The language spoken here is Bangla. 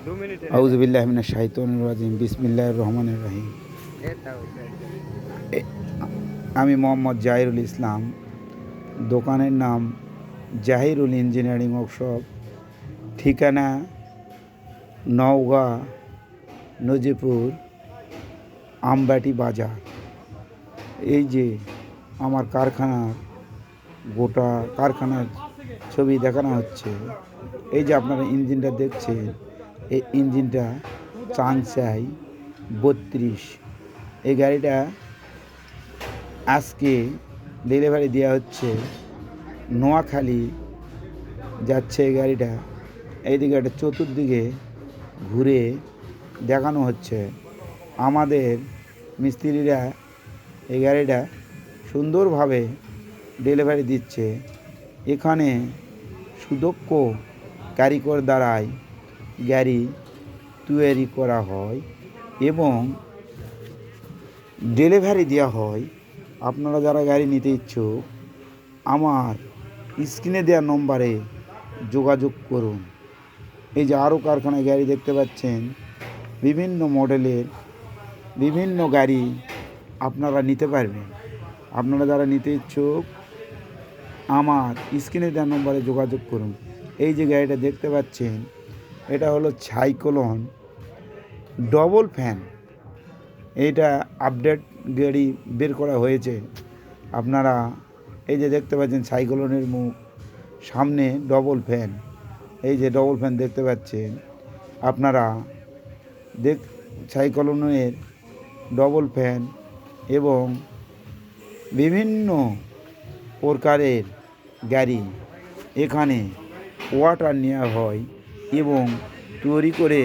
আউযুবিল্লাহি মিনাশ শাইতানির রাজিম বিসমিল্লাহির রহমানির রহিম। আমি মোহাম্মদ জাহিরুল ইসলাম। দোকানের নাম জাহিরুল ইঞ্জিনিয়ারিং ওয়ার্কশপ, ঠিকানা নওগাঁ নজিপুর আমবাটি বাজার। এই যে আমার কারখানার গোটা কারখানার ছবি দেখানো হচ্ছে। এই যে আপনারা ইঞ্জিনটা দেখছেন, এই ইঞ্জিনটা চাংসাই 32। এই গাড়িটা আজকে ডেলিভারি দেওয়া হচ্ছে, নোয়াখালী যাচ্ছে এই গাড়িটা। এইদিকে একটা চতুর্দিকে ঘুরে দেখানো হচ্ছে। আমাদের মিস্ত্রিরা এই গাড়িটা সুন্দরভাবে ডেলিভারি দিচ্ছে। এখানে সুদক্ষ কারিগর দ্বারাই গাড়ি তৈরি করা হয় এবং ডেলিভারি দেওয়া হয়। আপনারা যারা গাড়ি নিতে ইচ্ছুক, আমার স্ক্রিনে দেওয়া নম্বরে যোগাযোগ করুন। এই যে আরও কারখানায় গাড়ি দেখতে পাচ্ছেন, বিভিন্ন মডেলের বিভিন্ন গাড়ি আপনারা নিতে পারবেন। আপনারা যারা নিতে ইচ্ছুক, আমার স্ক্রিনে দেওয়া নম্বরে যোগাযোগ করুন। এই যে গাড়িটা দেখতে পাচ্ছেন, এটা হলো সাইক্লোন ডবল ফ্যান। এইটা আপডেট গাড়ি বের করা হয়েছে। আপনারা এই যে দেখতে পাচ্ছেন সাইক্লোনের মুখ, সামনে ডবল ফ্যান। এই যে ডবল ফ্যান দেখতে পাচ্ছেন আপনারা, সাইক্লোনের ডবল ফ্যান এবং বিভিন্ন প্রকারের গাড়ি এখানে অর্ডার নেওয়া হয় এবং তৈরি করে